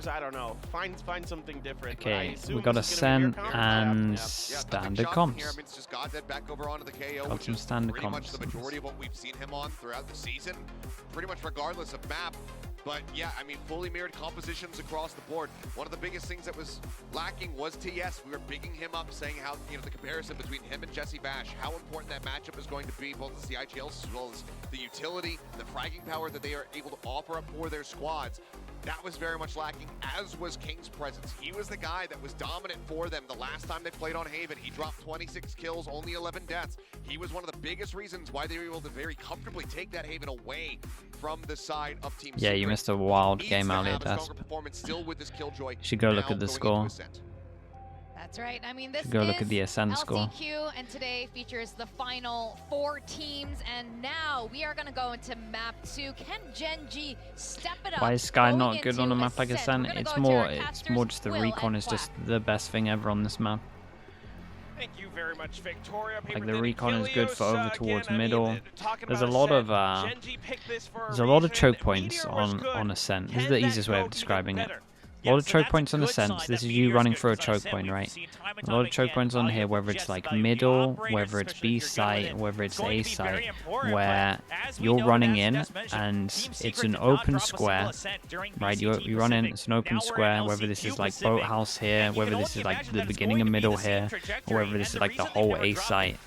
I don't know. Find something different. Okay, we got Ascent and standard comps. Got some standard comps. The majority of what we've seen him on throughout the season, pretty much regardless of map. But yeah, I mean, fully mirrored compositions across the board. One of the biggest things that was lacking was TS. We were bigging him up, saying how, you know, the comparison between him and Jesse Bash, how important that matchup is going to be, both as the IGLs as well as the utility, the fragging power that they are able to offer up for their squads. That was very much lacking, as was King's presence. He was the guy that was dominant for them the last time they played on Haven. He dropped 26 kills, only 11 deaths. He was one of the biggest reasons why they were able to very comfortably take that Haven away from the side of Team Yeah, Secret. you missed a wild game out here, Desp. Should go look at the score. That's right. I mean, this Go is look at the Ascent score. LCQ, and today features the final 4 teams. And now we are going to go into map 2. Can GenG step it up? Why is Sky going not good on a into map like Ascent? It's more just the recon is just the best thing ever on this map. Thank you very much, Victoria. Like the recon is good for over towards middle. There's a lot of choke points on Ascent. This is the easiest way of describing it. A lot of choke points on Ascent. This is you running through a choke point, right? A lot of choke points on here, whether it's like middle, whether it's B site, whether it's A site, where you're running in and it's an open square, right? You run in, it's an open square, whether this is like boathouse here, whether this is like the beginning and middle here, or whether this is like the whole A site,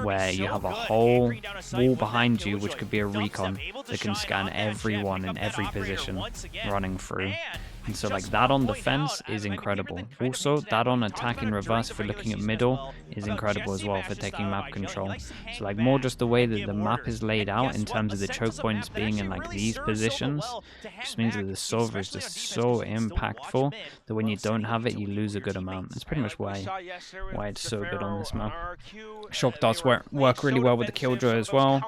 where you have a whole wall behind you, which could be a recon that can scan everyone in every position running through. And so like that on defense is incredible. Also, that on attack in reverse for looking at middle is incredible as well for taking map control. So like more just the way that the map is laid out in terms of the choke points being in like these positions just means that the Sova is just so impactful that when you don't have it, you lose a good amount. That's pretty much why it's so good on this map. Shock darts work really well with the Killjoy as well.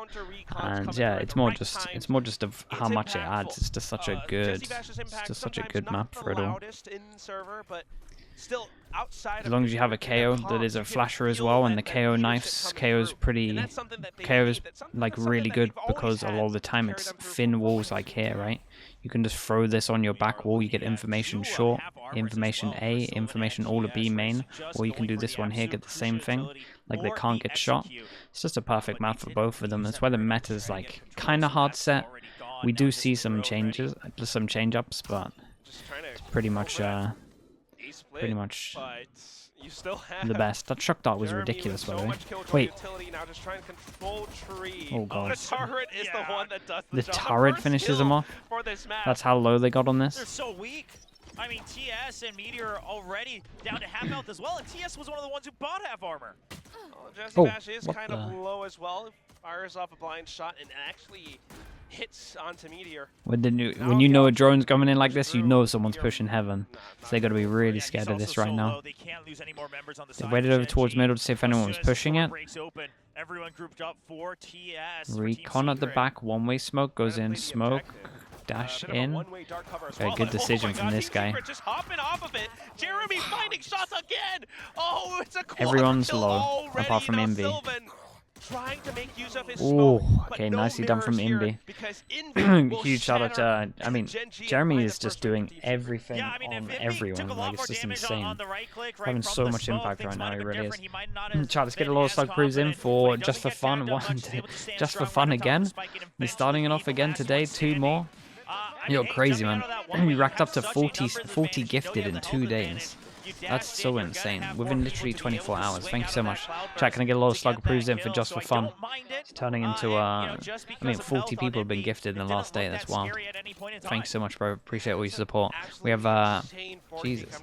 And yeah, it's more just of how much it adds. It's just such a good map for it all. As long as you have a KO that is a flasher as well, and the KO knifes, KO is like really good because a lot of the time it's thin walls like here, right? You can just throw this on your back wall, you get information short, information A, information all of B main, or you can do this one here, get the same thing, like they can't get shot. It's just a perfect map for both of them. That's why the meta is like kind of hard set. We do see some changes, some change-ups, but it's pretty much the best. That shock dart was ridiculous, by the way. Wait. Oh god. The turret finishes them off? That's how low they got on this? They're so weak. I mean, TS and Meteor are already down to half health as well, and TS was one of the ones who bought half armor. Jesse Bash is kind of low as well. Fires off a blind shot and actually hits onto Meteor. When you know a drone's coming in like this, you know someone's pushing heaven. So they got to be really scared of this right now. They waited over towards middle to see if anyone was pushing it. Recon at the back, one-way smoke goes in, smoke, dash in. Okay, good decision from this guy. Everyone's low, apart from Invi. Ooh, okay, nicely done from Invi. Huge shout out to, I mean, Jeremy is just doing everything on everyone. Like, it's just insane. Having so much impact right now, he really is. Chat, let's get a lot of slug crews in for Just for Fun. Just for Fun again. We're starting it off again today, 2 more. You're crazy, man. We racked up to 40 gifted in 2 days. That's so insane. Within literally 24 hours. Thank you so much. Chat, can I get a lot of slug crews in for Just for Fun? It's turning into, I mean, 40 people have been gifted in the last day. That's wild. Thanks so much, bro. Appreciate all your support. We have, Jesus.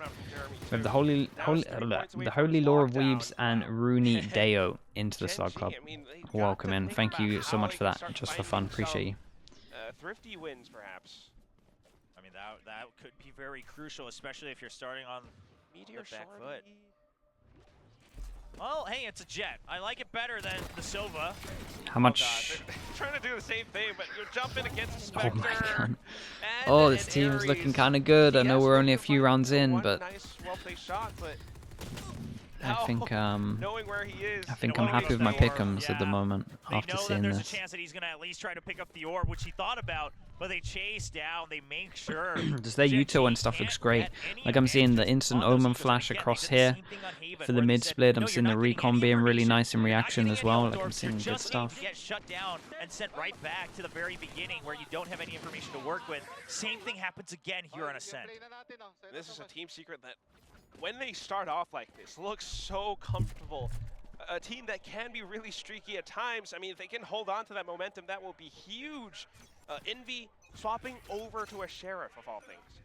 We have the Holy Law of Weebs and Rooney Deo into the Slug Club. Welcome in. Thank you so much for that. Just for Fun. Appreciate you. Thrifty wins, perhaps. I mean, that could be very crucial, especially if you're starting on Meteor the back foot. Well, hey, it's a jet. I like it better than the Sova. How much? Trying to do the same thing, but you're jumping against Oh Spectre. my god. Oh, this team's looking kind of good. I know we're only a few rounds in, but I think I'm happy with my pick'ems at the moment after seeing this. There's a chance that he's going to at least try to pick up the orb, which he thought about. but they chase down, they make sure. Just their util and stuff looks great. Like I'm seeing the instant omen flash across here for the mid split. I'm seeing the recon being really nice in reaction as well. Like I'm seeing good stuff. Get shut down and sent right back to the very beginning where you don't have any information to work with. Same thing happens again here on Ascent. This is a team secret that, when they start off like this, looks so comfortable. A team that can be really streaky at times. I mean, if they can hold on to that momentum, that will be huge. Envy swapping over to a Sheriff of all things.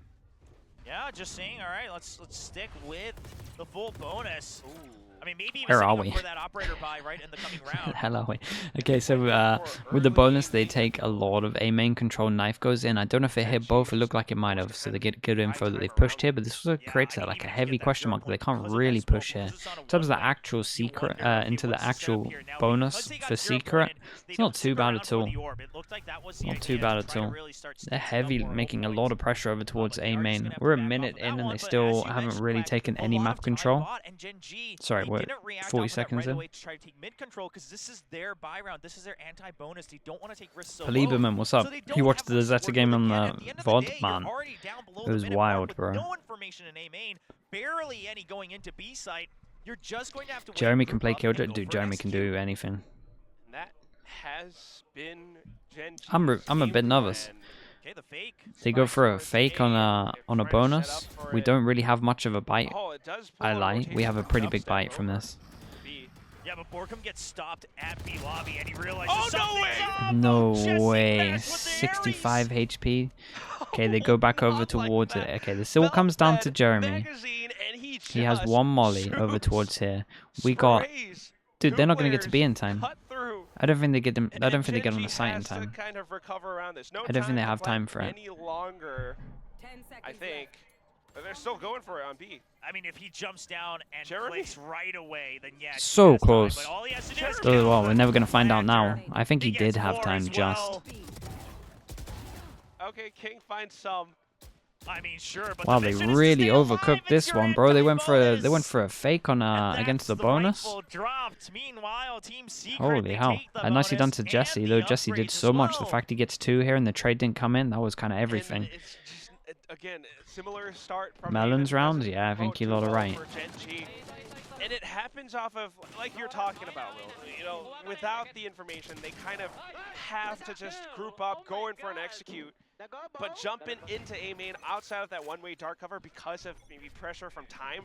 Yeah, just saying, all right, let's stick with the full bonus. Ooh. I mean, maybe even Where are setting we? up for that operator buy right in the coming round. Hell are we? Okay, so with the bonus, they take a lot of A main control. Knife goes in. I don't know if it hit both. It looked like it might have. So they get good info that they've pushed here. But this was creates like a heavy question mark that they can't really push here. In terms of the actual secret, into the actual bonus for secret, it's not too bad at all. Not too bad at all. They're heavy, making a lot of pressure over towards A main. We're a minute in and they still haven't really taken any map control. Sorry, we're 40 seconds in. This is their buy round. This is their anti-bonus. They don't want to take risks so Lieberman, what's up? You watched the Zeta game on the VOD? Man, it was wild, bro. No information in A main, barely any going into B site. You're just going to have to Jeremy can play Killjoy. Dude, Jeremy can do anything. That has been GenG. I'm a bit nervous. Okay, the fake. They go for a fake on a bonus. We don't really have much of a bite. Oh, it does I lie. We have a pretty big bite from this. Yeah, but Borkum gets stopped at B lobby and he realizes No way. 65 HP. Okay, they go back over towards it. Okay, this all comes down to Jeremy. He has one molly over towards here. We got... Dude, they're not going to get to B in time. I don't think they get them. I don't think they get on the site in time. Kind of recover around this. No I don't think they time have to time play for it. any longer. I think. But they're still going for it on B. I mean, if he jumps down and Jeremy? clicks right away, then yeah. So close. But all he has to do is Oh, well, we're never going to find out now. I think he did have time just. Okay, King finds some. I mean, sure, but Wow, they really overcooked this one, bro. They went for a fake on against the bonus. Holy hell! And nicely done to Jesse, though. Jesse did so much. The fact he gets 2 here and the trade didn't come in, that was kind of everything. It's just, again, similar start from Melons rounds, yeah, I think you're all right. And it happens off of, like you're talking about, Will. You know, without the information, they kind of have to just group up, go in for an execute. But jumping into A main outside of that one-way dark cover because of maybe pressure from time,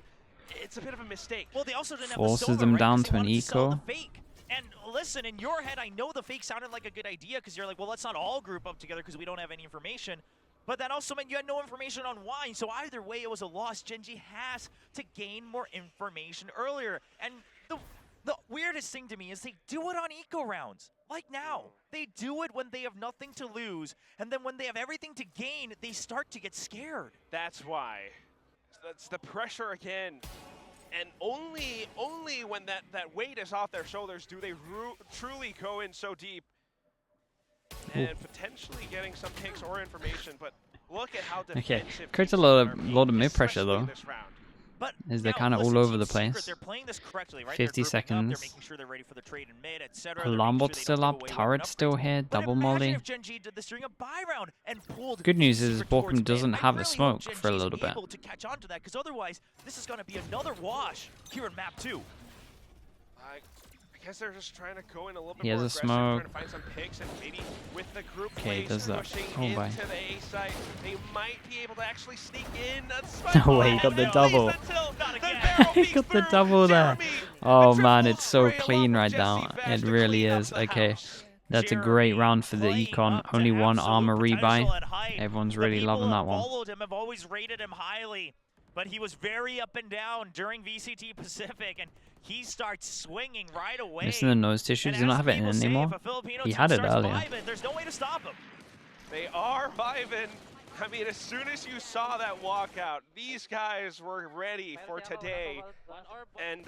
it's a bit of a mistake. Well, they also didn't have Forces the soda, them right? down 'Cause to they an wanted to sell eco. the fake. And listen, in your head, I know the fake sounded like a good idea because you're like, well, let's not all group up together because we don't have any information. But that also meant you had no information on why. So either way, it was a loss. GenG has to gain more information earlier. And the weirdest thing to me is they do it on eco rounds. Like now. They do it when they have nothing to lose. And then when they have everything to gain, they start to get scared. That's why. That's the pressure again. And only when that weight is off their shoulders do they truly go in so deep. And potentially getting some picks or information, but look at how defensive. Okay, creates a lot of mid pressure though. this round. But Is they're now, kind of all listen, over the Team Secret, place. they're playing this correctly, right? 50 They're grouping up, seconds. they're making sure they're ready for the trade in mid, etc. Columbot's still up, turret's still here, double molly. If GenG did this during a buy round and pulled Good news is Secret towards Borkum doesn't mid, have I a really smoke hope for a GenG's little bit. able to catch on to that, because otherwise this is going to be another wash here in map 2. I guess they're just trying to go in a little bit He more has a aggressive, smoke. trying to find some picks, and maybe with the group Okay, plays does that. pushing Oh, bye. into the A site, they might be able to actually sneak in. No way, he got the double. He got the double there. Oh man, it's so clean right now. It really is. Okay, that's a great round for the econ. Only one armor rebuy. Everyone's really loving that one. Followed him have always rated him highly, but he was very up and down during VCT Pacific, and he starts swinging right away. Missing the nose tissue. Does he not have it in anymore? He had it earlier. There's no way to stop him. They are vibing. I mean, as soon as you saw that walkout, these guys were ready for today. And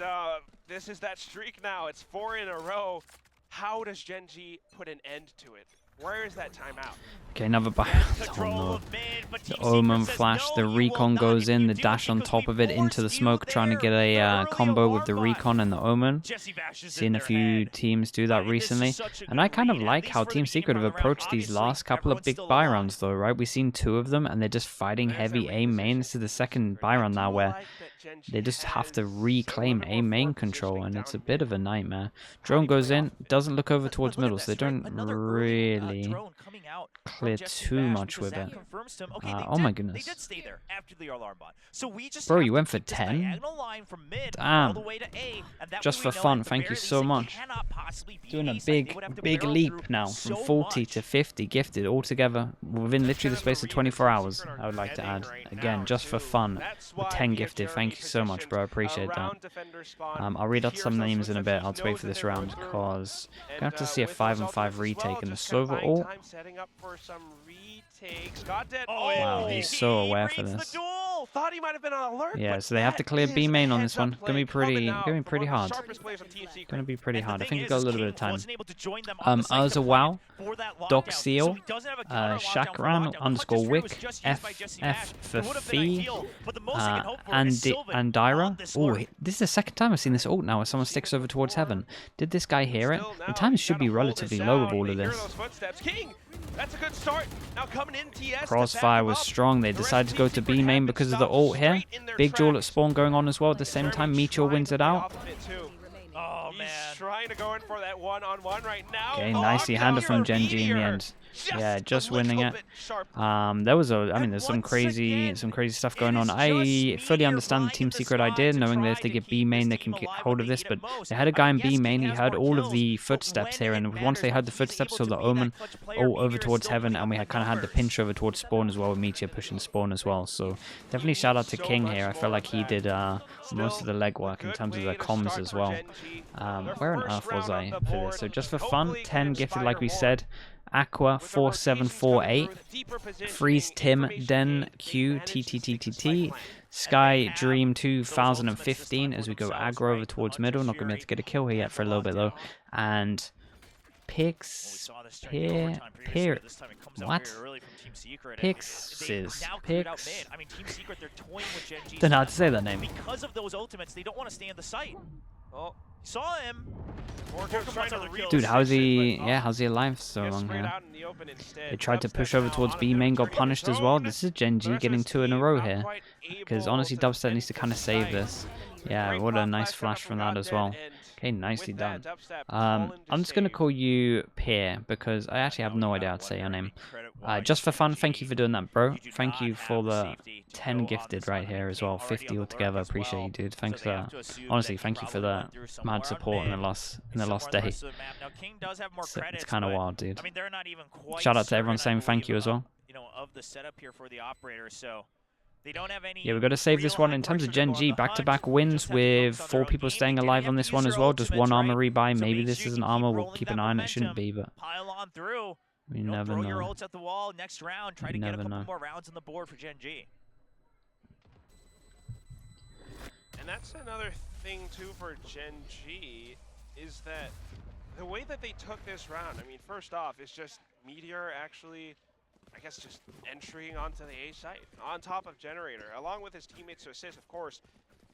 this is that streak now. It's 4 in a row. How does GenG put an end to it? Where is that timeout? Okay, another buy. Oh no. The Omen flash, the recon goes in, the dash on top of it into the smoke, trying to get a combo with the recon and the Omen. Seen a few teams do that recently. And I kind of like how Team Secret have approached these last couple of big buy rounds though, right? We've seen 2 of them and they're just fighting heavy A main. This is the second buy round now where they just have to reclaim A main control, and it's a bit of a nightmare. Drone goes in, doesn't look over towards middle, so they don't really clear too much with it. Oh my goodness. Bro, you went for 10? Damn. Just for fun, thank you so much. Doing a big leap now from 40 to 50 gifted altogether within literally the space of 24 hours, I would like to add. Again, just for fun. With 10 gifted, thank you so much, bro. I appreciate that. I'll read out some names in a bit. I'll just wait for this round because I'm going to have to see a 5-on-5 retake in the Sova ult. Wow, he's so aware for this. Thought he might have been on alert. Yeah, so they have to clear B main on this one. Gonna be pretty hard. Gonna be pretty hard. I think we've got a little bit of time. As a WoW, Doc Seal, Shakran _ Wick, F for Fee, and Dyra. Oh, this is the second time I've seen this ult now where someone sticks over towards heaven. Did this guy hear it? The time should be relatively low with all of this. That's a good start. Now coming in, TS. Crossfire was strong. They decided to go to B main because of the ult here. Big duel at spawn going on as well at the same time. Meteor wins it out. Oh man, he's trying to go in for that one-on-one right now. Okay, nicely handled from GenG in the end. Yeah, just winning it. There was there's some crazy stuff going on. I fully understand the Team Secret idea, knowing that if they get B main, they can get hold of this. But they had a guy in B main. He heard all of the footsteps here, and once they heard the footsteps, saw the Omen all over towards heaven, and we had kind of had the pinch over towards spawn as well, with Meteor pushing spawn as well. So definitely shout out to King here. I felt like he did most of the legwork in terms of the comms as well. Where on earth was I for this? So just for fun, 10 gifted like we said. Aqua 4748, Freeze Tim Den Q TTTTT, Sky Dream 2015 as we go aggro over towards middle. Not gonna be able to get a kill here yet for a little bit though. And Pix what? Pixes. Pix. Don't know how to say that name. Because of those ultimates, they don't want to stay in the site. Oh, saw him. Dude, how's he alive so long here? They tried to push over towards B main, got punished as well. This is GenG getting 2 in a row here. Because honestly, Dubstep needs to kind of save this. Yeah, what a nice flash from that as well. Okay, nicely done. I'm just going to call you Peer, because I actually have no idea how to say your name. Just for fun, thank you for doing that, bro. Thank you for the 10 gifted right here as well. 50 altogether. Appreciate you, dude. Thanks for that. Honestly, thank you for the mad support in the last day. It's kind of wild, dude. Shout out to everyone saying thank you as well. Yeah, we've got to save this one. In terms of GenG, back-to-back wins with 4 people staying alive on this one as well. Just 1 armor rebuy. Maybe this is an armor. We'll keep an eye on it. Shouldn't be, but we never know. You never know. And that's another thing, too, for GenG, is that the way that they took this round, I mean, first off, it's just Meteor actually, I guess, just entering onto the A site on top of Generator, along with his teammates to assist, of course.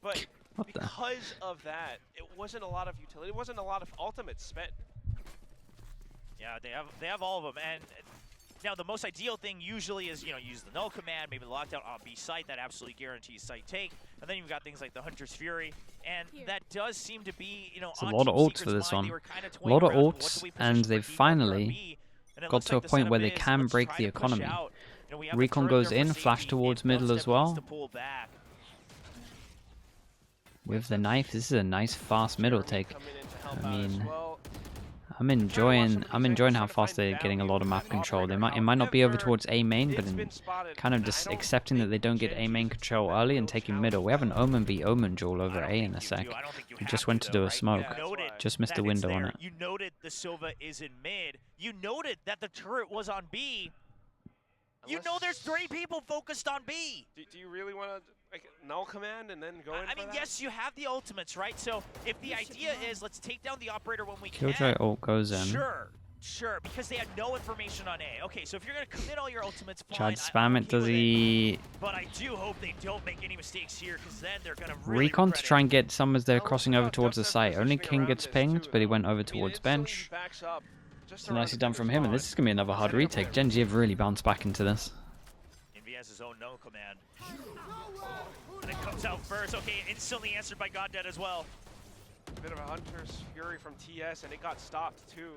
But because of that, it wasn't a lot of utility. It wasn't a lot of ultimates spent. Yeah, they have all of them. And now the most ideal thing usually is, use the null command, maybe the lockdown on B site. That absolutely guarantees site take. And then you've got things like the Hunter's Fury. And that does seem to be, it's a lot of ults for this one. A lot of ults, and they've finally got to a point where they can break the economy. Recon goes in, flash towards middle as well. With the knife, this is a nice fast middle take. I mean, I'm enjoying how fast they're getting a lot of map control. It might not be over towards A main, but in kind of just accepting that they don't get A main control early and taking middle. We have an Omen v Omen duel over A in a sec. We just went to do a smoke. Just missed the window on it. You noted the Sova is in mid. You noted that the turret was on B. You know there's 3 people focused on B. Do you really want to null command and then go in I mean, yes, you have the ultimates, right? So if the idea is let's take down the operator when we Killjoy can. ult goes in. Sure. Sure, because they had no information on A. Okay, so if you're going to commit all your ultimates, fine. Tried to spam it. Does he... But I do hope they don't make any mistakes here, because then they're going to really Recon to try and get some as they're Well, crossing over towards the site. Only King gets pinged, but he went over towards bench. So nicely done from him, and this is going to be another hard retake. GenG have really bounced back into this. Envy has his own no command. And it comes out first. Okay, instantly answered by GodDead as well. A bit of a Hunter's Fury from TS, and it got stopped too.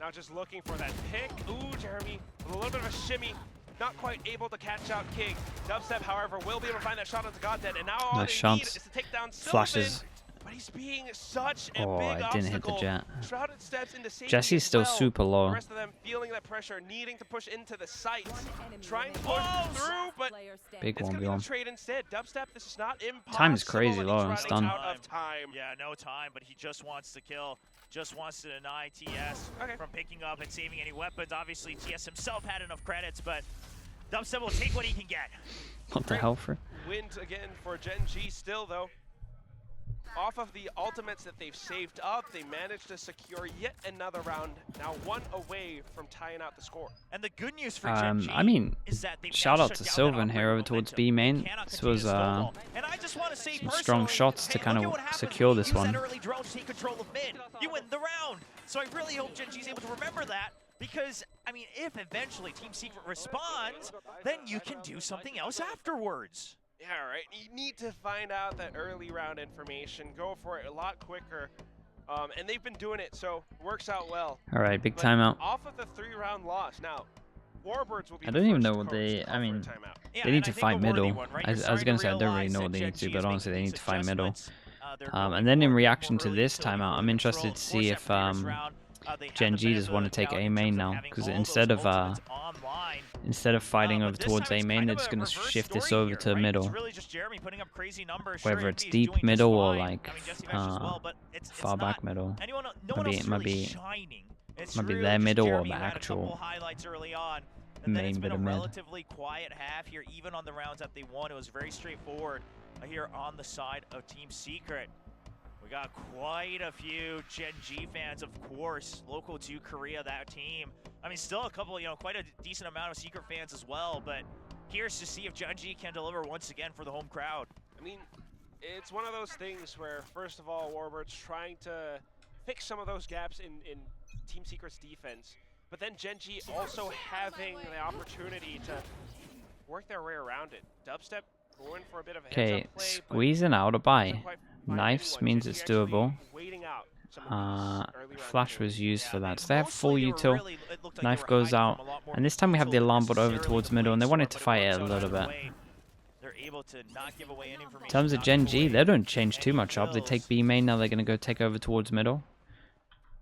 Now just looking for that pick. Ooh, Jeremy, with a little bit of a shimmy. Not quite able to catch out King. Dubstep, however, will be able to find that shot onto GodDead, and now all Nice they need shots. is to take down Sylvan. Flashes. But he's being such a Oh, big I didn't hit the obstacle. jet. Shrouded steps into safety Jesse's as still well. super low. The rest of them feeling that pressure, needing to push into the site. Trying to push through, but Big it's going to be 1v1. the trade instead. Dubstep, this is not impossible. Time is crazy and low, he's it's running done. out of time. Yeah, no time, but he just wants to kill. Just wants to deny TS from picking up and saving any weapons. Obviously, TS himself had enough credits, but Dubstep will take what he can get. What the hell for? Wins again for GenG still, though. Off of the ultimates that they've saved up, they managed to secure yet another round, now one away from tying out the score. And the good news for GenG I mean, is that they've shout now out shut to down Sylvan that here over operator towards momentum. B main. They cannot This continue was to stonewall. And I just want to say some personally, strong shots to hey, kind look at of what happens secure when you this use one. that early drone to take control of mid. You win the round. So I really hope GenG is able to remember that, because, I mean, if eventually Team Secret responds, then you can do something else afterwards. Yeah, right. You need to find out that early round information. Go for it a lot quicker. And they've been doing it, so works out well. All right, big But timeout. Off of the 3-round loss. Now, Warbirds will be I the don't even first know to what coach they. and I call for a mean, timeout. Yeah, they need and to I think fight a worthy middle. one, right? I You're was starting gonna to say I don't really realize know what that they need to, GenG but is honestly they making need to fight middle. adjustments. They're And going then in for reaction more to early this utility timeout, for I'm interested control to and see force if that first round. They have the GenG just want to benefit take of A doubt main in terms now, of having because all instead those of ultimates online. instead of fighting But over this towards time A it's main, kind they're of just a gonna reverse shift this story over here, to right? middle. It's really just Jeremy putting up crazy numbers. Whether Sure, it's Envy is deep doing just middle or fine. like I mean, Jesse mentioned as well, but it's far not back middle. anyone, no one else is Might really be shining. It's might be really their just middle or Jeremy the who had a couple actual highlights early on. And then main it's been bit a of mid. relatively quiet half here, even on the rounds that they won. It was very straightforward here on the side of Team Secret. We got quite a few GenG fans, of course, local to Korea, that team. I mean, still a couple, quite a decent amount of Secret fans as well, but curious to see if GenG can deliver once again for the home crowd. I mean, it's one of those things where, first of all, Warbirds trying to fix some of those gaps in Team Secret's defense, but then GenG also having the opportunity to work their way around it. Dubstep going for a bit of a heads-up play, squeezing out a buy. doesn't quite find Knives anyone. means GenG it's actually doable. waiting out some of these early round Flash kills. was used for that. So Yeah, they have full mostly they were util. really- it looked like Knife they were goes hiding out, from a lot more and this time we have the util alarm bot over necessarily towards the middle, and they Flames wanted were, to but fight it it works a out little either bit. way. They're able to not give away any information. In terms of not give GenG, away they don't change too any much up. They kills. take B main, now they're going to go take over towards middle.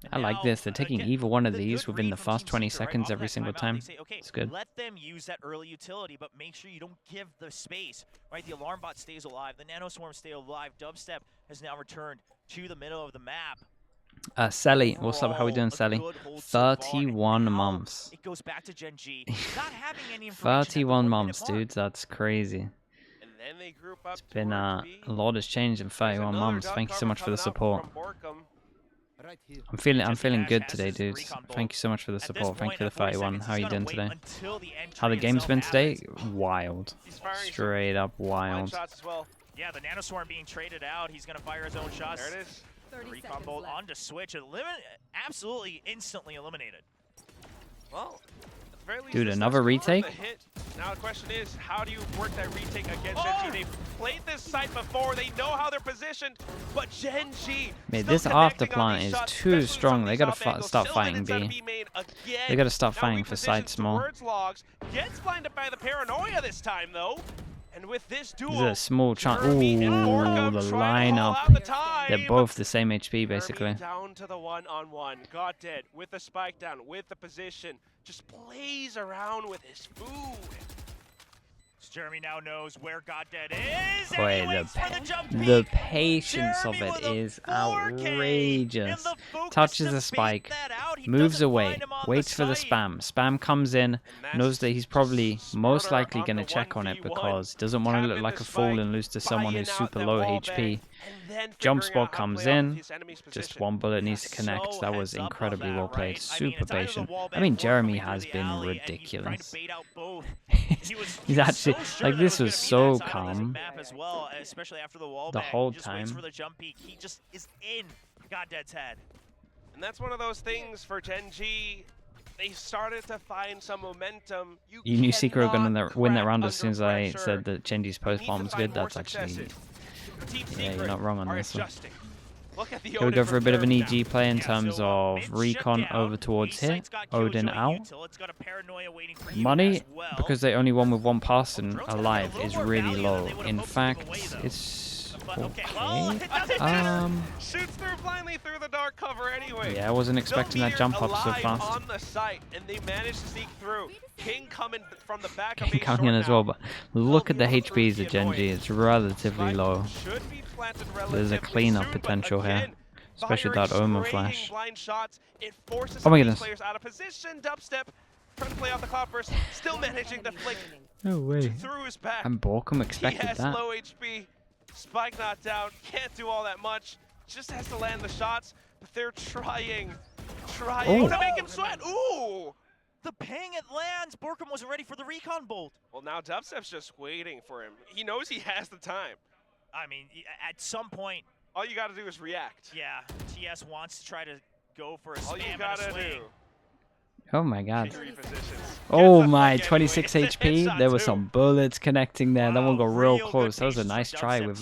And I like now, this. They're taking again, either one of the these good within read the from first Team 20 Secret, right? seconds Off every that single timeout, time. they say, okay, It's good. let them use that early utility, but make sure you don't give the space, right? The alarm bot stays alive, the nanoswarms stay alive. Dubstep has now returned to the middle of the map. Sally, what's up? How we Overall, doing, a Sally? good hold so far, and 31 now months. It goes back to GenG, not having any information at the 31 1 minute months, mark. dudes. That's crazy. And then they group up It's been towards a B. lot has changed in There's 31 another months. dog Thank you so cover much for the coming up support. from Borkum. I'm Jesse feeling Nash good has today, his dudes. recon bolt. Thank you so much for the At this support. Thank you point, for the at 40 31. seconds, How are you he's doing gotta today? wait until the How the entry game's been itself today? happens. Wild. He's firing some Straight up line wild. shots as well. Yeah, the nanoswarm being traded out. He's going to fire his own shots. There it is. Recon bolt onto switch. Absolutely instantly eliminated. Well, at the very least, Dude, this another does retake? the hit. Now the question is, how do you work that retake against Oh! GenG? They've played this site before. They know how they're positioned, but GenG. Mate, still this connecting after on plant these is shots, too especially with strong. some of They these gotta off angles. start Sylvan fighting inside B. of main again. They gotta start Now fighting for repositioned sites more. towards logs. Gets blinded by the paranoia this time, though. And with this duel, There's a small chance. Jeremy and Ooh, Borkum the trying to haul lineup. out the time. They're both the same HP, basically. Jeremy down to the one-on-one. Got dead with the spike down, with the position. Just plays around with his food. Jeremy now knows where Goddead is. Boy, the patience of it is outrageous. Touches the spike, moves away, waits for the spam. Spam comes in, knows that he's probably most likely going to check on it because he doesn't want to look like a fool and lose to someone who's super low HP. Jump spot comes in, just one bullet needs to connect. That was incredibly well played, super patient. I mean, Jeremy has been ridiculous. He's actually, like, this was so calm the whole time. He just is in Goddead's head. And that's one of those things for GenG. They started to find some momentum. You knew Secret were going to win that round as soon as I said that GenG's post bomb was good. That's actually, yeah, you're not wrong on this one. Here we go for a bit of an EG play in terms of recon over towards here. Odin out. Money, because they only won with one person alive, is really low. In fact, it's okay. Shoots through blindly through the dark cover anyway. Yeah, I wasn't expecting that jump up so fast. On the site, and they managed to sneak through. King coming from the back King coming in as well, but look at the HPs of GenG. It's relatively low. There's a cleanup potential here, especially with that Omen flash. Oh my goodness. Dubstep trying to play off the cloud burst, still managing to flick No way. through his back. And Borkum expected he has that. low HP. Spike not down, can't do all that much. Just has to land the shots, but they're trying to make him sweat. Ooh! The ping, it lands. Borkum wasn't ready for the recon bolt. Well, now Dubstep's just waiting for him. He knows he has the time. I mean, at some point, all you got to do is react. Yeah, TS wants to try to go for a all spam you gotta and a swing. do. Oh my god. Oh my, 26 HP. There were some bullets connecting there. That one got real close. That was a nice try with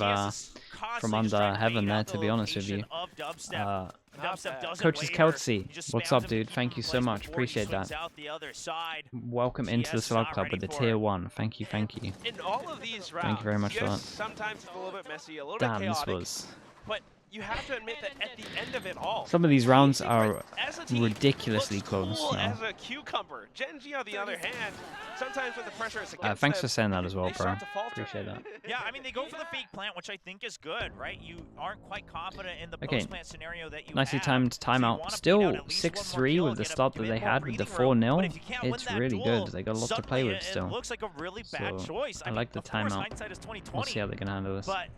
from under heaven there, to be honest with you. Coaches Kelsey, what's up, dude? Thank you so much. Appreciate that. Welcome into the Slug Club with the tier 1. Thank you, thank you. In all of these rounds, thank you very much for that. Sometimes it's a little bit messy, a little Damn, bit chaotic, this was... but you have to admit that at the end of it all, some of these rounds are ridiculously close cool now. As a cucumber. GenG, on the other hand, sometimes when the pressure is against thanks them, for saying that as well, bro. Appreciate that. Yeah, I mean, they go for the fake plant, which I think is good, right? You aren't quite confident in the post-plant scenario that you nicely have, timed timeout. So Still 6-3 with the start that they had with the 4-0. It's really good. They got a lot to play with still. Looks like a really bad choice. I like the timeout. We'll see how they can handle this. But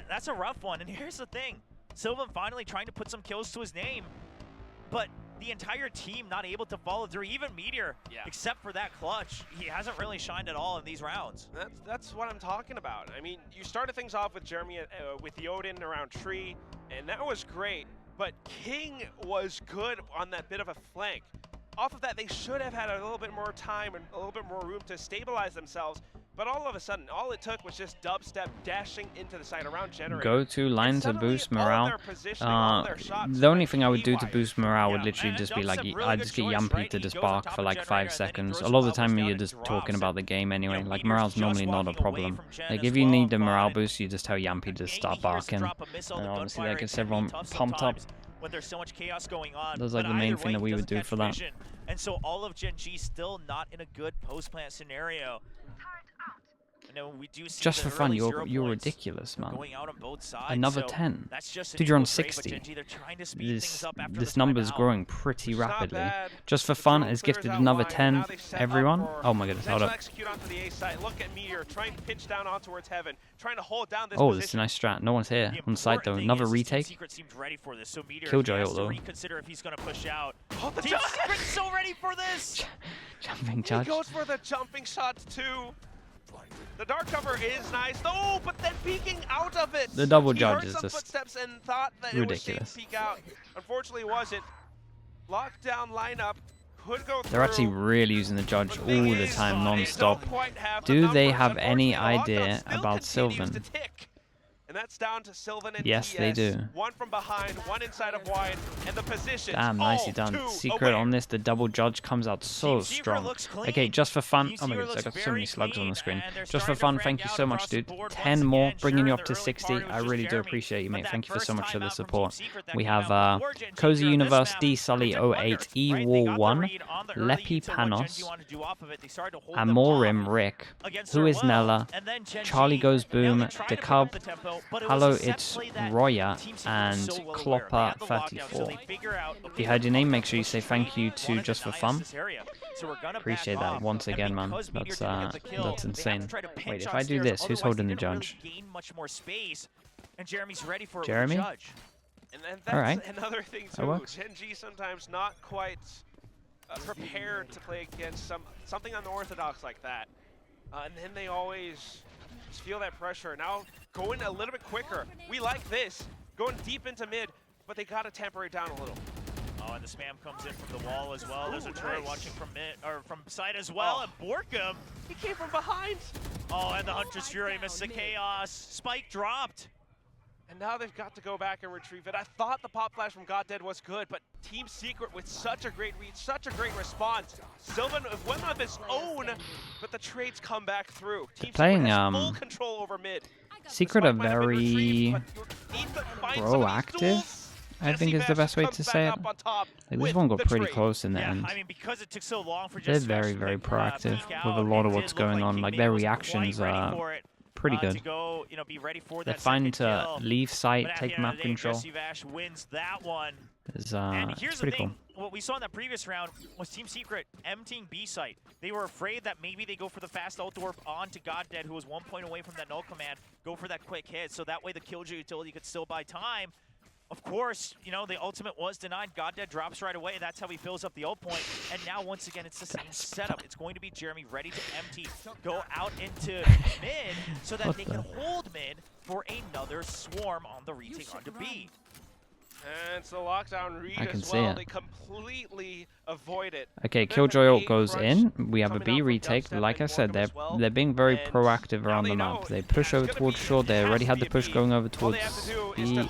that's a rough one. And here's the thing. Sylvan finally trying to put some kills to his name, but the entire team not able to follow through. Even Meteor, except for that clutch, he hasn't really shined at all in these rounds. That's what I'm talking about. I mean, you started things off with Jeremy with the Odin around Tree, and that was great, but King was good on that bit of a flank. Off of that, they should have had a little bit more time and a little bit more room to stabilize themselves. But all of a sudden, all it took was just Dubstep dashing into the side around Generator. Go to line to boost morale. The only thing I would do to boost morale would literally just be like, I'd just get Yampy to just bark for like 5 seconds. A lot of the time you're just talking about the game anyway. Like morale's normally not a problem. Like if you need the morale boost, you just tell Yampy to start barking. And obviously that gets everyone pumped up. When there's so much chaos going on. That's like the main thing that we would do for that. And so all of GenG still not in a good post-plant scenario. We do see just for fun, you're ridiculous, man. Another 10. Dude, you're on 60. This number's growing pretty rapidly. Just for fun, has gifted another 10. Everyone? Oh my goodness, hold up. Oh, this is a nice strat. No one's here. On site though. Another retake. Killjoy ult though. Secret's so ready for this! Jumping charge. He goes for the jumping shot too. The dark cover is nice, though, but then peeking out of it. The double judge is just footsteps and thought that ridiculous. It would peek out. Unfortunately, wasn't. Lockdown lineup could go through. They're actually really using the judge all the time, non-stop. Do they have any idea about Sylvan? And that's down to Sylvan and Yes, TS. they do. One from behind, one inside of wide, and the position. Damn, nicely done. Secret on this, the double judge comes out so strong. Okay, just for fun. Oh my goodness, I got so many slugs on the screen. Just for fun, thank you so much, dude. 10 more, bringing you up to 60. I really do appreciate you, mate. Thank you for so much for the support. We have Cozy Universe, D Sully 08, E War 1, Lepi Panos, Amorim Rick, Who is Nella, Charlie Goes Boom, Decub, Hello It's Roya, and Klopper 34. If you heard your name, make sure you say thank you to Just for Fun. Appreciate that once again, man. That's insane. Wait, if I do this, who's holding the judge? Jeremy? And that's another thing too. GenG sometimes not quite prepared to play against something unorthodox like that. And then they always just feel that pressure. Now going a little bit quicker. We like this. Going deep into mid, but they gotta temper it down a little. Oh, and the spam comes in from the wall as well. There's a turret watching from mid or from side as well. And Borkum, he came from behind. Oh, and the Hunter's Fury missed the chaos. Spike dropped. And now they've got to go back and retrieve it. I thought the pop flash from GodDead was good, but Team Secret with such a great read, such a great response. Sylvan went on his own, but the trades come back through. Team playing Secret has full control over mid. Secret are very proactive, I think is the best way to say it. Like, this one got pretty close in the end. I mean, because it took so long for they're very, very proactive with a lot of what's going on. Like, their reactions are pretty good. They're fine to leave site, take map control. Wins that one. It's pretty cool. What we saw in that previous round was Team Secret emptying B site. They were afraid that maybe they go for the fast ult warp onto GodDead, who was 1 point away from that null command, go for that quick hit, so that way the Killjoy utility could still buy time. Of course, you know, the ultimate was denied. GodDead drops right away. That's how he fills up the ult point. And now, once again, it's the same setup. It's going to be Jeremy ready to empty, go out into mid, so that they can hold mid for another swarm on the retake onto B. And it's the lockdown read I can as see well. it. They completely avoid it. Okay, Killjoy ult goes in. We have a B retake. Like I said, they're being very proactive around the map. They push over towards short. They already had the push going over towards B.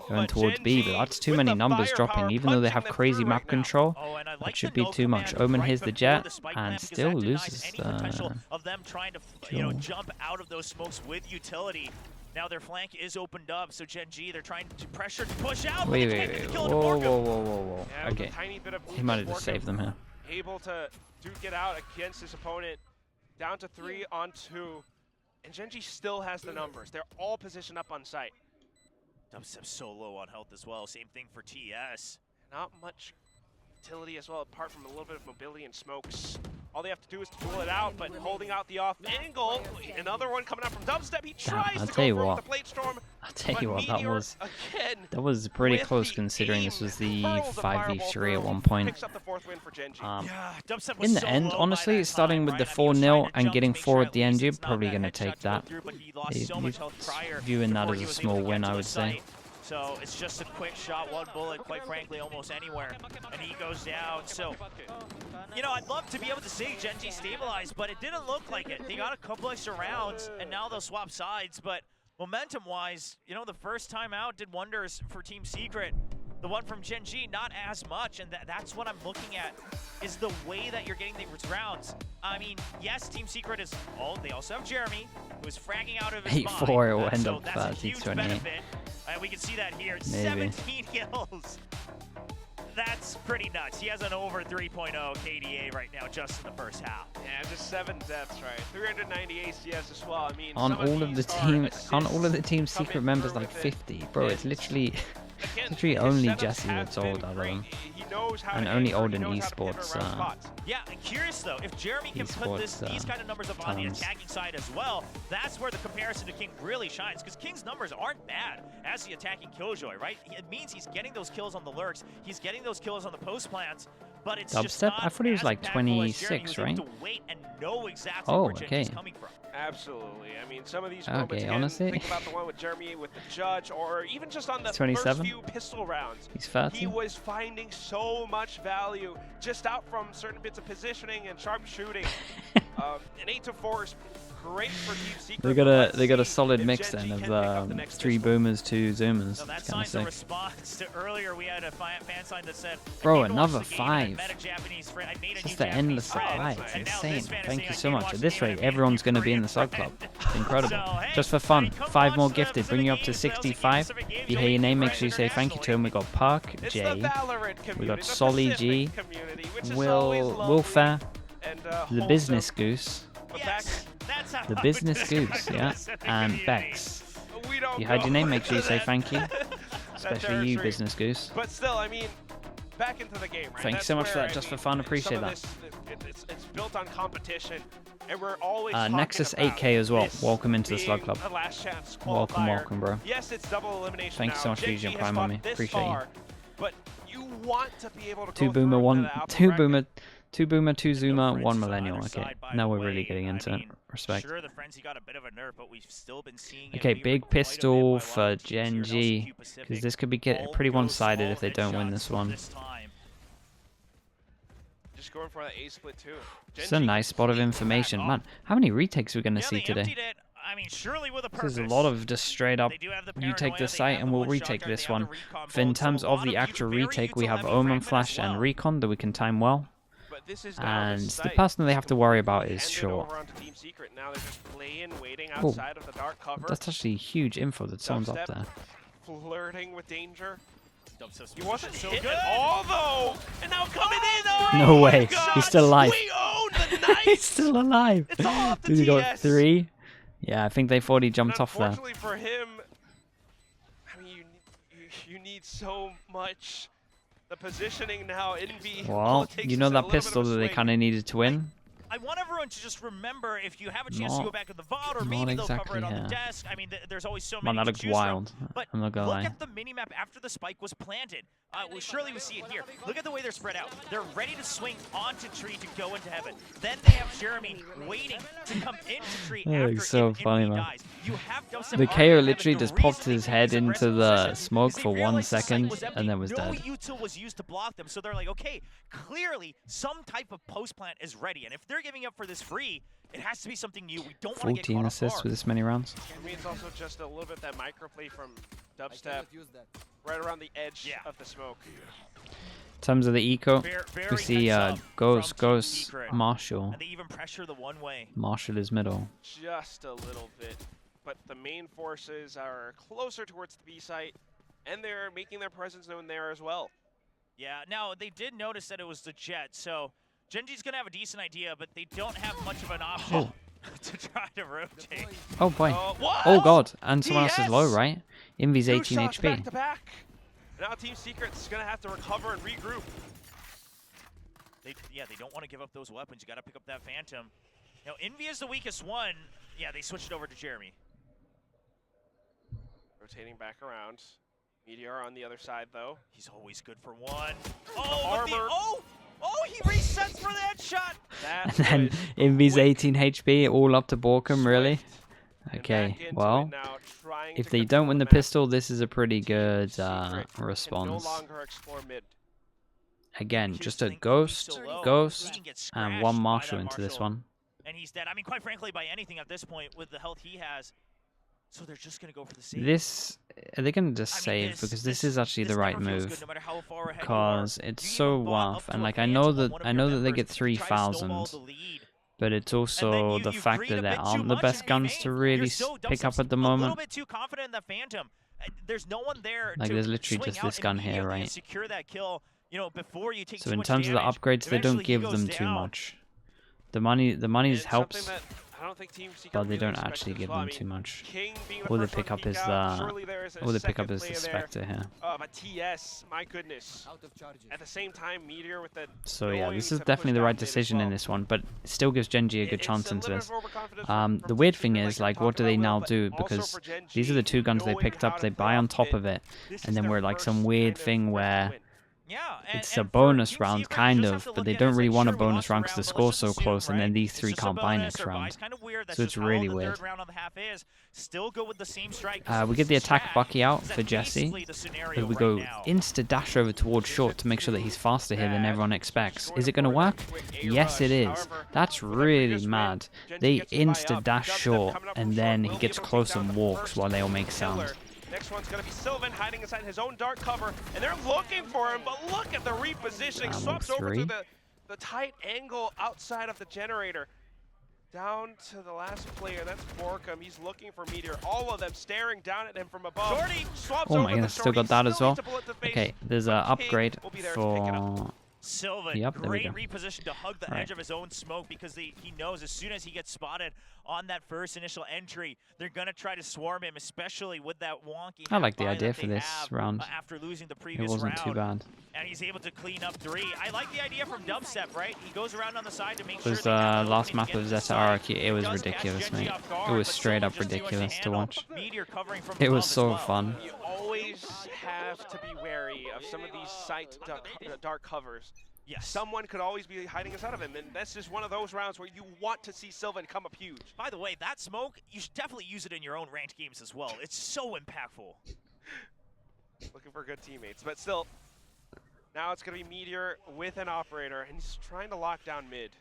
Going towards B, but that's too many numbers dropping. Even though they have crazy map control, that should be too much. Omen hears the jet and still loses the of them trying to jump out of those smokes with utility. Now their flank is opened up, so GenG, they're trying to pressure to push out. Wait. Whoa. Yeah, okay. He might have just saved them here. Able to get out against his opponent. Down to 3 on 2. And GenG still has the numbers. They're all positioned up on site. Dubstep's so low on health as well. Same thing for TS. Not much utility as well, apart from a little bit of mobility and smokes. All they have to do is to pull it out, but holding out the off angle. Another one coming out from Dubstep. He tries to go for the plate storm. I'll tell you what, that was pretty close considering this was the 5v3 at one point. In the end, honestly, starting with the 4-0 and getting 4 at the end, you're probably going to take that. Viewing that as a small win, I would say. So it's just a quick shot, one bullet, quite frankly, almost anywhere. And he goes down. So, you know, I'd love to be able to say GenG stabilized, but it didn't look like it. They got a couple extra rounds, and now they'll swap sides. But momentum-wise, you know, the first time out did wonders for Team Secret. The one from GenG, not as much, and that's what I'm looking at, is the way that you're getting these rounds. I mean, yes, Team Secret is they also have Jeremy, who's fragging out of his mind. 8-4, it will end so up that's a huge 28. benefit. We can see that here, Maybe. 17 kills. That's pretty nuts. He has an over 3.0 KDA right now just in the first half. Yeah, just 7 deaths, right? 390 ACS as well. I mean, on all of the team Secret members, like 50, bro. It's literally only Jesse that's old out of them, and only old in esports. Yeah, curious though, if Jeremy can put these kind of numbers up on the attacking side as well, that's where the comparison to King really shines, because King's numbers aren't bad as the attacking Killjoy, right? It means he's getting those kills on the lurks, he's getting those kills on the post plants, but it's just not I thought he was like 26, right? Wait and know exactly where Jeremy's coming from. Absolutely. I mean, some of these moments, again, honestly, think about the one with Jeremy with the judge, or even just on the 27? first few pistol rounds. He's 30. He was finding so much value just out from certain bits of positioning and sharp shooting. An 8-4 is great for Team Secret. They got a solid mix then of 3 boomers, 2 zoomers. So that It's kind of sign's a sick. response to earlier we had a fan sign that said, Bro, "I came to watch another the game and I 5. met a Japanese friend. I made a It's new just the Japanese endless friend." supply. It's And now insane. this fan is Thank saying, you "I so came to much. watch At the this game and I rate, made a everyone's new going to be in the Korean sub club. friend." It's incredible. So, hey, Just for fun. come 5 more watch the gifted. Bring you up to Pacific Games, 65. Pacific Games, If you hear you'll your be name, make friends sure you say thank you to him. We got Park, It's Jay. the Valorant community, We got the Solly Pacific G, community, which is always Will, lovely Wilfair, and, the wholesome. business goose, But back- Yes, that's how the I would business describe goose, the yeah, Pacific and community. Bex. We don't If you heard your go name, make sure you into say that- thank you. that Especially you, territory. business goose. But still, I mean, back into the game, right? Thank you so much for That's that, where, just I for mean, fun, some appreciate of that. this, it's built on competition, and we're always talking Nexus about 8K as well. this Welcome into the Slug being Club. a last chance Welcome, qualifier. welcome, bro. Yes, it's double elimination Thank you now. so much for GenG using has Prime fought on me. this Appreciate you. far, but you want to be able to 2 go boomer, through 1, into the upper 2 bracket. boomer, 2 boomer, 2 No zoomer, friends 1 to millennial. either Okay, side, by now the we're really way. getting I into it. mean, Respect. Sure, the frenzy got a bit of a nerf, but we've still been seeing it Okay, favor big quite a bit pistol by a for lot of teams here in GenG, LCQ because Pacific. this could be All pretty go one-sided small if they don't win headshots this one. this time. Just going for the A split too. It's a GenG nice spot of completely information. back Man, how many retakes are we going to Yeah, see they today? emptied it. I mean, surely with a purpose. There's a lot of just straight up, They do have the you take paranoia, this they site have and the we'll one retake shotgun, this they have the one. recon For in bullets, so terms a of lot the of actual very retake, we util have heavy Omen, fragment as Flash, and well. Recon that we can time well. But this is now And the the site person they have to worry about handed is Short. over onto Team Secret. Now they're just playing, waiting Oh, outside of the dark cover. that's actually huge info that someone's up Dubstep there. flirting with danger. Dubstep's He wasn't so hit good. at all though, and now coming in. Oh No my way, God. he's still alive. We own the night. He's still alive. It's all up to Dude, he got TS. 3. Yeah, I think they thought he jumped off there. Unfortunately for him, I mean, you need so much. The positioning now, Envy. all Well, it takes you is know a that little bit of pistol a that they swing. kind of needed to win? I want everyone to just remember, if you have a chance to Not- go back to the VOD, or not maybe they'll cover exactly, it on the yeah. desk. I mean, there's always so Man, many that to looks choose wild. from. But I'm not gonna look lie. at the minimap after the spike was planted. Surely we see it here. Look at the way they're spread out. They're ready to swing onto tree to go into heaven. Then they have Jeremy waiting to come into tree That after looks so if funny, Envy man. dies. You have Dubstep The already KO in heaven. literally The just reason popped they his keep head this into aggressive the position smoke is they for 1 realized the site second, was empty. and then was No dead. util was used to block them, so they're like, okay, clearly some type of post plant is ready, and if they're giving up for this free, it has to be something new. We don't want to get 14 caught off assists guard. with this many rounds. I mean, it's also just a little bit that microplay from Dubstep right around the edge of the smoke. In terms of the eco, Very we see heads up Ghost, from Team Ghost, Secret. Marshall. And they even pressure the one way. Marshall is middle. Just a little bit. But the main forces are closer towards the B site, and they're making their presence known there as well. Yeah, now they did notice that it was the Jet, so GenG's going to have a decent idea, but they don't have much of an option to try to rotate. Oh boy. What? Oh god, and someone else is low, TS! right? Envy's 2 18 shots back HP. to back. Now Team Secret's gonna have to recover and regroup. They don't want to give up those weapons. You got to pick up that Phantom. Now, Envy is the weakest one. Yeah, they switched it over to Jeremy. Rotating back around. Meteor on the other side though. He's always good for one. Oh, with the, armor. oh, he resets for that shot. That And then was Envy's quick, 18 HP, all up to Borkum, really? swift, and Okay, back into well, it now, trying if to they control don't win the map. pistol, this is a pretty good Secret can response. no longer explore mid. Again, Kids just a think Envy's Ghost, so low. Ghost, He can get and scratched 1 by Marshall that into this Marshall. one. And he's dead. I mean, quite frankly, by anything at this point with the health he has. So they're just going to go for the save. This, are they going to just I mean, save? Because this is actually the this right never feels move. good, no matter how far ahead you are. Because it's You so even bought waff, up to and a like I Phantom know on that one of your they get members to try to snowball 3,000, the lead. but it's And then also you the fact greed that a there bit too aren't the much best and guns vain. to You're really so pick up at the a little moment. bit too confident in the Phantom. There's no one there Like to there's literally swing just out this gun here, immediately and right? secure that kill, you know, before you take So too in much terms of the damage. upgrades, they don't Eventually he give goes them too down. much. The money And helps, something that I don't think Team Secret but they really don't expected actually as give well. I them mean, too much. King being the All they first one pick to up peek is out, surely there is a all they pick up second is the player there. Spectre here. But TS, my goodness. At the same time, Meteor with the So yeah, this is knowing to definitely push the back right mid as decision in well. this one, but it still gives GenG a good It's chance a into little this. bit of overconfidence from The Team weird Secret, thing like is, you're like, what do talking they about, now but do? also Because for GenG, these are the 2 guns they knowing picked how up, to they play buy on off top mid. of it, This is and then their we're like first some weird kind of thing where win. Yeah, it's a bonus round, kind of, but they don't really want a bonus round because the score's so close, and then these three can't buy next round. So it's really weird. We get the attack Bucky out for Jesse, but we go insta-dash over towards short to make sure that he's faster here than everyone expects. Is it going to work? Yes, it is. That's really mad. They insta-dash short, and then he gets close and walks while they all make sound. Next one's going to be Sylvan hiding inside his own dark cover, and they're looking for him, but look at the repositioning. Swaps over to the tight angle outside of the generator. Down to the last player, that's Borkum. He's looking for Meteor. All of them staring down at him from above. Oh my goodness, still got that as well. Okay, there's an upgrade for... Sylvan, yep, great reposition to hug the edge of his own smoke because he knows as soon as he gets spotted on that first initial entry, they're going to try to swarm him, especially with that wonky. I like the idea for this round. After losing the previous it wasn't round, too bad. And he's able to clean up 3. I like the idea from Dubstep, right? He goes around on the side to make sure. It was the last map of Zeta RQ. It was ridiculous, mate. It was straight up ridiculous to watch. It was so fun. You always have to be wary of some of these site dark covers. Yes. Someone could always be hiding inside of him, and that's just one of those rounds where you want to see Sylvan come up huge. By the way, that smoke, you should definitely use it in your own ranked games as well. It's so impactful. Looking for good teammates, but still, now it's going to be Meteor with an operator, and he's trying to lock down mid.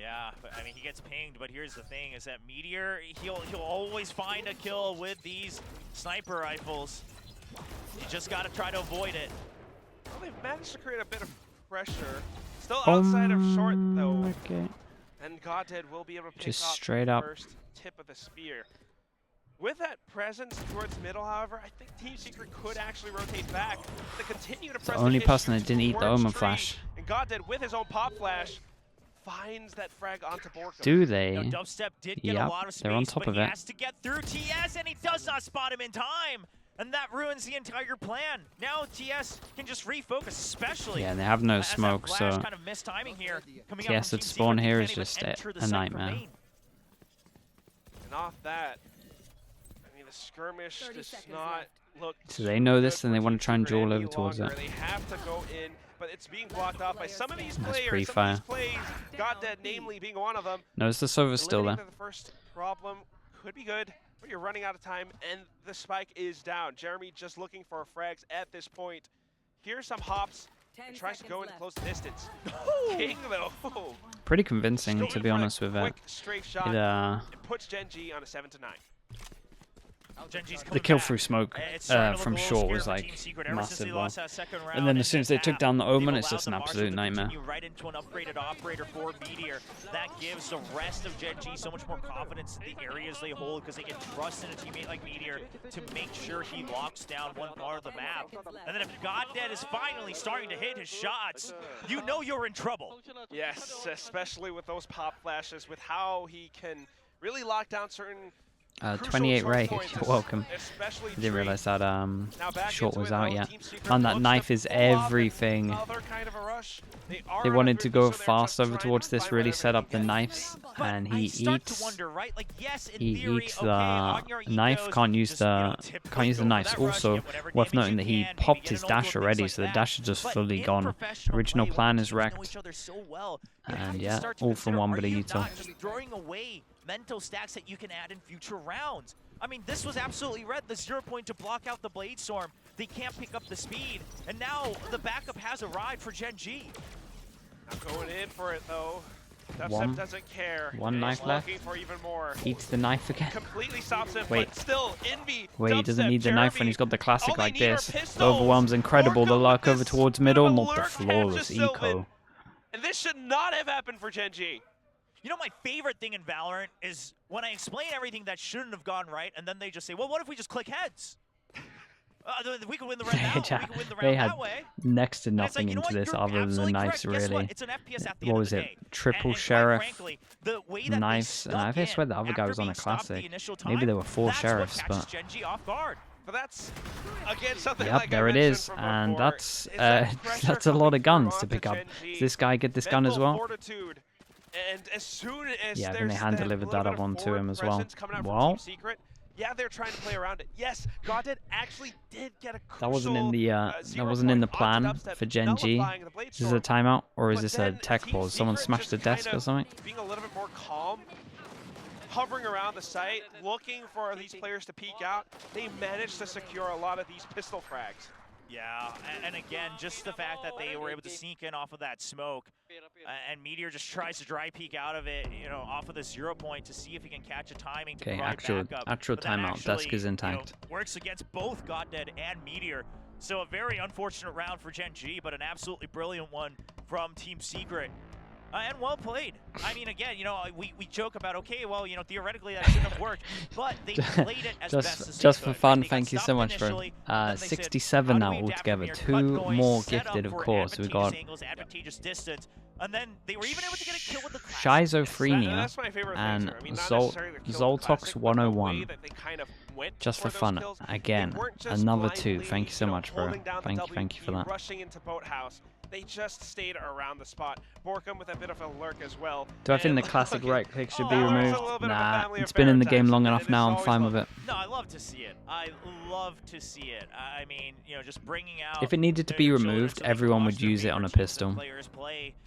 Yeah, but, I mean, he gets pinged, but here's the thing, is that Meteor, he'll always find a kill with these sniper rifles. You just got to try to avoid it. Well, they've managed to create a bit of pressure. Still outside of short, though. Okay. And Goddead will be able to pick just up straight the up. first tip of the spear. With that presence towards middle, however, I think Team Secret could actually rotate back to continue to press the only person that didn't eat the Omen flash. And Goddead, with his own pop flash, finds that frag onto Borkum. Do they? Now, Dubstep did get a lot of space, they're on top but of he it. has to get through TS, and he does not spot him in time. And that ruins the entire plan. Now TS can just refocus, especially. Yeah, they have no smoke, so kind of missed timing here. TS at spawn here is just a nightmare. And off that, I mean, the skirmish does not look. So they know this, and they want to try and duel over towards it. They have to go in, but it's being blocked off by some of these players. Pre-fire. Goddead, namely, being one of them. No, the Sova's still there. The first problem could be good. But you're running out of time, and the spike is down. Jeremy just looking for frags at this point. Here's some hops, and tries to go in close distance. King, though. Pretty convincing, to be honest with it. Quick straight shot. It puts GenG on a 7-9. The kill through smoke from short was like massive one. And then as soon as they took down the Omen, it's just an absolute nightmare. Right into an upgraded operator for Meteor. That gives the rest of GenG so much more confidence in the areas they hold because they can trust in a teammate like Meteor to make sure he locks down one part of the map. And then if Goddead is finally starting to hit his shots, you know you're in trouble. Yes, especially with those pop flashes, with how he can really lock down certain 28 Ray, you're welcome. I didn't realize that short was out yet. And that knife is everything. They wanted to go fast over towards this, really set up the knives, and he eats the knife, can't use the knives. Also, worth noting that he popped his dash already, so the dash is just fully gone. Original plan is wrecked. And yeah, all from one bit of util. Mental stacks that you can add in future rounds. I mean, this was absolutely red. The 0 point to block out the Blade Storm. They can't pick up the speed. And now the backup has arrived for GenG. Not going in for it, though. Dubstep doesn't care. One knife left. For even more. Eats the knife again. Completely stops him, wait. But still, Envy. Wait, he doesn't need the knife when he's got the classic like this. The overwhelm's incredible. The luck over towards middle, not the flawless eco. And this should not have happened for GenG. You know, my favorite thing in Valorant is when I explain everything that shouldn't have gone right, and then they just say, well, what if we just click heads? We could win the round that way. We could win the round that way. Next to nothing into this other than the knives, really. What was it? Triple Sheriff, knives, and I swear the other guy was on a classic. Maybe there were 4 sheriffs, but... But that's, again, something yep, like there it is, and that's a lot of guns to pick up. Does this guy get this gun as well? And as soon as yeah, I think they hand-delivered that up onto him as well. Well, Yeah, they're trying to play around it. Yes, Goddead actually did get a crucial, That wasn't in the plan for GenG. Is this a timeout or is this a tech pause? Someone smashed the desk or something? Being a little bit more calm, hovering around the site, looking for these players to peek out. They managed to secure a lot of these pistol frags. Yeah, and again, just the fact that they were able to sneak in off of that smoke, and Meteor just tries to dry peek out of it, you know, off of the 0 point to see if he can catch a timing to provide backup. Actual timeout. Desk is intact. You know, works against both Goddead and Meteor. So a very unfortunate round for GenG, but an absolutely brilliant one from Team Secret. And well played. I mean, again, you know, we joke about, okay, well, you know, theoretically that shouldn't have worked, but they played it as best as just they could. for fun, thank you so much, bro. 67 now altogether. 2 more gifted, of course. We got and then they were even able to get a kill with the Schizophrenia and Zoltox 101. Just for fun. Again, another 2. Thank you so much, bro. Thank you for that. Rushing into Boathouse. They just stayed around the spot. Borkum with a bit of a lurk as well. Do I think the classic right click should be removed? Nah, it's been in the game long enough now. I'm fine with it. No, I love to see it. I love to see it. I mean, you know, just bringing out. If it needed to be removed, everyone would use it on a pistol.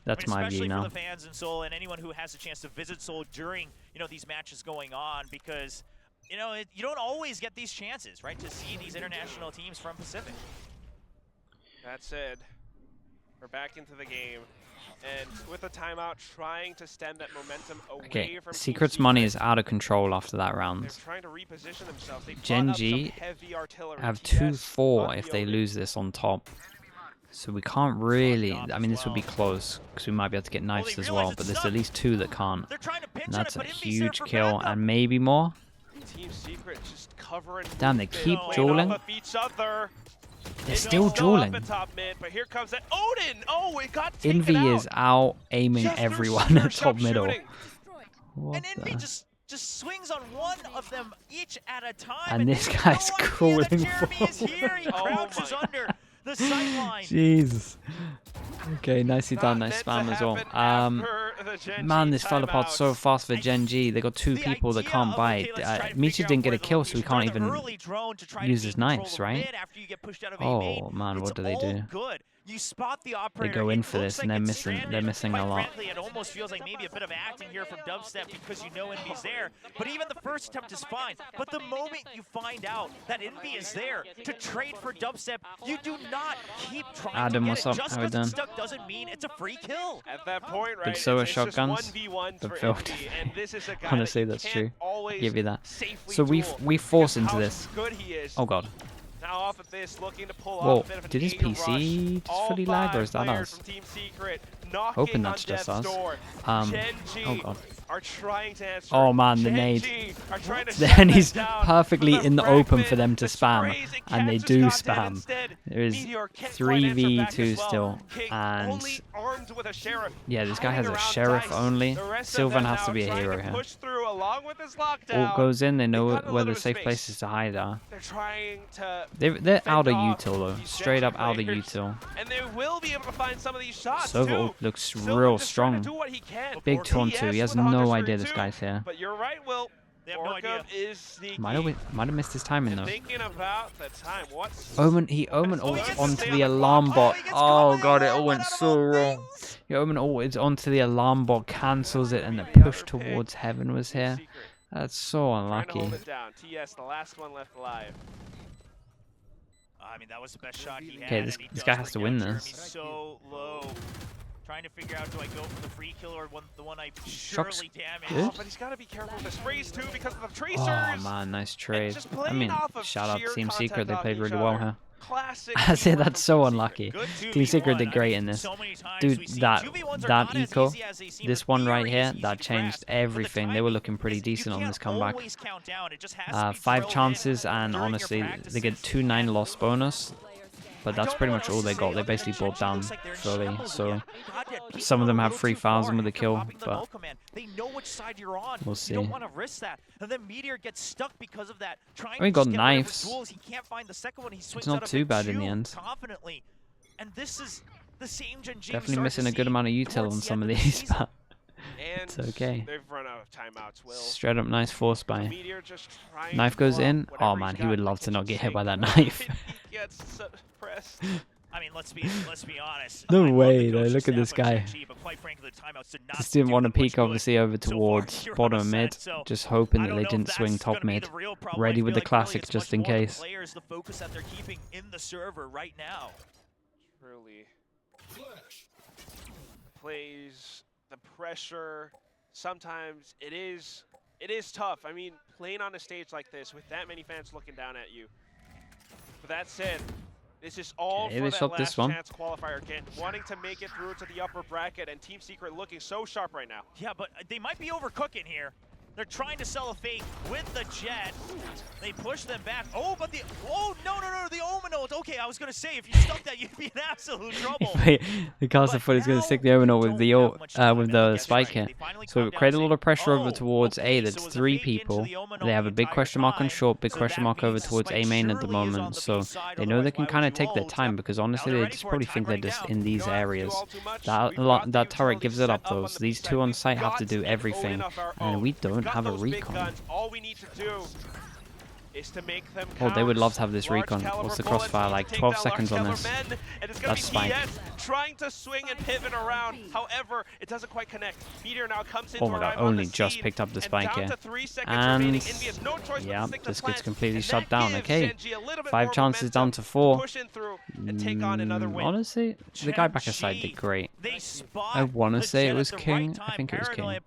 That's my view now. Especially for the fans in Seoul and anyone who has a chance to visit Seoul during, you know, these matches going on, because, you know, you don't always get these chances, right, to see these international teams from Pacific. That said, we're back into the game, and with a timeout, trying to stem that momentum away from Secret's money is out of control after that round. They're trying to reposition themselves. GenG have 2-4 if they lose this on top. So we can't really, I mean, this would be close, because we might be able to get knifes as well, but there's at least 2 that can't. And that's a huge kill, and maybe more. Damn, they keep dueling. They're still dueling. But here comes that Odin. Oh, it got Envy is out aiming everyone at top middle. And Envy just swings on one of them each at a time. And this guy's crawling forward. He crouches under the sightline. Jeez. Okay, nicely done. Nice spam as well. Man, this fell apart so fast for GenG. They got 2 people that can't bite. Meteor didn't get a kill, so we can't even use his knives, right? Oh man, what do they do? They go in for this, and they're missing a lot. It almost feels like maybe a bit of acting here from Dubstep, because you know Envy's there. But even the first attempt is fine. But the moment you find out that Envy is there to trade for Dubstep, you do not keep trying Adam, to what's get up? it. Just How we because doing? it's stuck doesn't mean it's a free kill. At that point, right? Big Soa it's shotguns. 1v1s The for build. Envy, and this is a guy Honestly, that that's you true. can't Give you that. safely So we duel. force into How this. good he is. Oh god. Now off of this, looking to pull Whoa, off a bit of an did his A PC rush. just fully lag, or is that All 5 players us? from Team Secret knocking Hoping on that's just death's us. door. Oh GenG god. are trying to answer. Oh man, the nade. GenG are trying to Then shut he's that down perfectly with a in the open for fragment. them to The spam, sprays, it and they catches do Goddead spam. instead. There is Meteor can't quite answer back 3v2 as well. still, King and only armed with a sheriff. yeah, this guy has Hiding a around sheriff dice. only. The rest of Sylvan them has to now be a trying hero to here. push through along with this lockdown. Ult goes in, they know They've got a where little the safe space. places to hide are. They're trying to They're out of off util though, these straight up Gen out of players, util. and they will be able to find some of these shots Sova too. ult looks Silver real just trying to strong. do what he can. Big 2-on-2, he has no idea this guy's here. But you're right, Will. They have no idea. Is sneaky. Might have missed his timing though. Thinking about the time. What's Omen he ults gets onto to the stay on the alarm clock. bot. he gets Oh caught god, it out. all went What so about wrong. things? Yeah, Omen ult is onto the alarm bot, cancels it, and the The push other pick. towards heaven was here. Secret. That's so Trying to unlucky. hold it down. TS, the last one left alive. I mean, that was the best shot he had. Okay, this and he guy does has to bring win down this. Jeremy so low. Trying to figure out, do I go for the free kill or the one I Shock's surely damage? good. Oh, but he's got to be careful with the sprays too because of the tracers. Oh man, nice trade. just I playing mean, off of shout out sheer to Team contact Secret, they off played each really well other. here. Classic. I say teamwork that's from so Team unlucky. Secret. Team Secret did I great mean, in this. so many times Dude, we see that 2v1s are that not as eco, easy as they seem. this The one right theory here, is easy that to changed grasp, but the everything. They were timing looking pretty is decent you on this can't comeback. always count down. It just has to be 5 drilled chances, in and during your honestly, they get practices. 2-9 loss bonus. But that's I don't pretty know much what all else they to got. say They other basically than brought GenG down looks like they're in fully. shambles So again. God, yeah, people some of them are a have little free too files far with the after kill, popping the but no command. They know which side you're on. we'll You see. don't want to risk that. And then Meteor gets stuck because of that. Trying Oh, he to got just get rid of his knives. duels. He can't find the second one. He swings not out of too it bad in the end. confidently. And this is the same GenG. Definitely missing a good amount of util on some of these, but And It's okay. they've run out of timeouts, Will. Straight up nice force buy. Meteor just trying Knife to goes blow up in. Oh whatever man, he's he got would in the love to not kitchen get hit by that sink. knife. He gets suppressed. I mean, let's be honest. No I love way, the though. coaching Look at this staff of guy. GenG, but quite frankly, the timeouts did not Just didn't do want to them much peek good obviously over so far towards here on bottom Ascent, mid, so just hoping I that don't they know if didn't that's swing top gonna be mid. the real problem. Ready I with feel the like really classic it's just much in more the case. players, the focus that they're keeping in the server right now. Truly. Plays, the pressure, sometimes it is tough. I mean, playing on a stage like this with that many fans looking down at you. But that said, this is all Okay, for they that shot last this one. chance qualifier again, wanting to make it through to the upper bracket, and Team Secret looking so sharp right now. Yeah, but they might be overcooking here. They're trying to sell a fake with the Jet. They push them back. Oh, but the no, the Omen ult. Okay, I was gonna say if you stuck that, you'd be in absolute trouble. The caster foot is going to stick the Omen with the with the spike here. So it created a lot of pressure over towards A. That's 3 people. They have a big question mark on short, big question mark over towards A main at the moment. So they know they can kind of take their time because honestly they just probably think they're just in these areas. That turret gives it up though. So these 2 on site have to do everything, and we don't have a recon. All we need to do is to make them Oh, they would love to have this large recon. caliber What's the bullets crossfire? to Like take 12 down seconds on large this. caliber men, and it's gonna That's be spike. TS trying to swing and pivot around. However, it doesn't quite connect. Meteor now comes into Oh my god, only just picked up the spike here. And yeah, this gets completely shut down. Okay, 5 chances down to 4. Honestly, the guy back aside did great. I want to say it was King. I think it was King.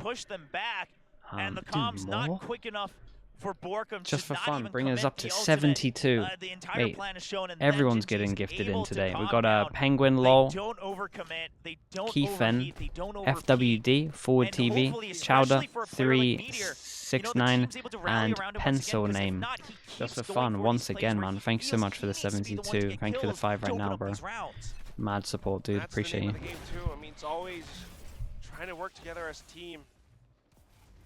And the Do comms more? not quick enough for Borkum Just for not fun, even bring us commit up to the ultimate. 72. The entire Wait, plan is shown, and everyone's then getting GenG's gifted in able to today. We calm got a down. Penguin They Lol, don't overcommit, they don't Keyfen, overheat, they don't overpeak. FWD, Forward And TV, hopefully, Chowder, especially for a player like Meteor, you know, the 369, team's able to rally and around him once Pencil again, 'cause if Name. not, he Just keeps for going fun, for these once plays again, where he man. Thank you so feels much for the he needs to be the one to 72. get Thank you for the kills 5 to right open now, up bro. these rounds. Mad support, dude. That's Appreciate the you. name of the game too. I mean, it's always trying to work together as a team.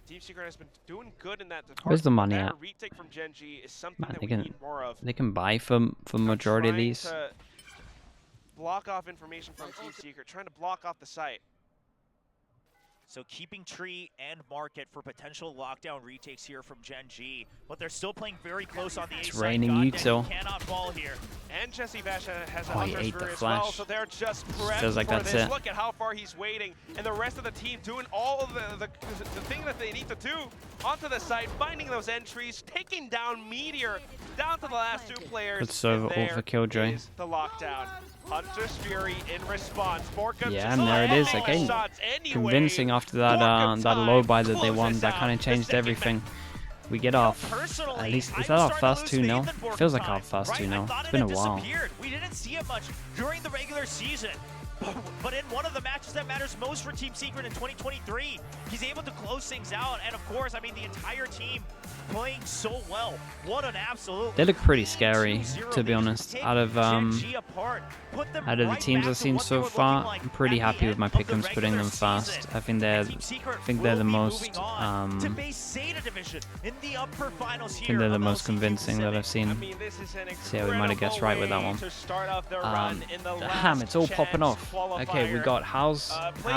Team Secret has been doing good in that department. Where's the money that at? retake from GenG is something Man, that they we can need more of. they can buy for majority of Trying these. to block off information from Team Secret, trying to block off the site. So keeping Tree and Market for potential lockdown retakes here from GenG, but they're still playing very close on the A side. It's raining God, util. cannot fall here. And Jesse Vasha has Oh, a he Hunter's ate the Fury as well, flash. so they're just prepped Feels like for that's this. it. Look at how far he's waiting, and the rest of the team doing all of the thing that they need to do onto the site, finding those entries, taking down Meteor, down to the last 2 players. Good server and ult for Killjoy. is the lockdown. Hunter's Fury in response. Borkum Yeah, just and there it is landing again. shots anyway. Convincing after that Borkum that low time buy that they closes won. That out kind of the changed second everything. We get our, Personally, at least, is I'm that our starting to first lose 2 faith now? in Borkum Feels like time, our first right? 2 I now. thought It's it been a had while. disappeared. We didn't see it much during the regular season. But in one of the matches that matters most for Team Secret in 2023, he's able to close things out. And of course, I mean, the entire team playing so well. What an absolute... They look pretty scary, to be honest. Out of the teams I've seen so far, I'm pretty happy with my pick'ems putting them fast. I think they're the most convincing that I've seen. So yeah, we might have guessed right with that one. Damn, it's all popping off. Okay, we got how's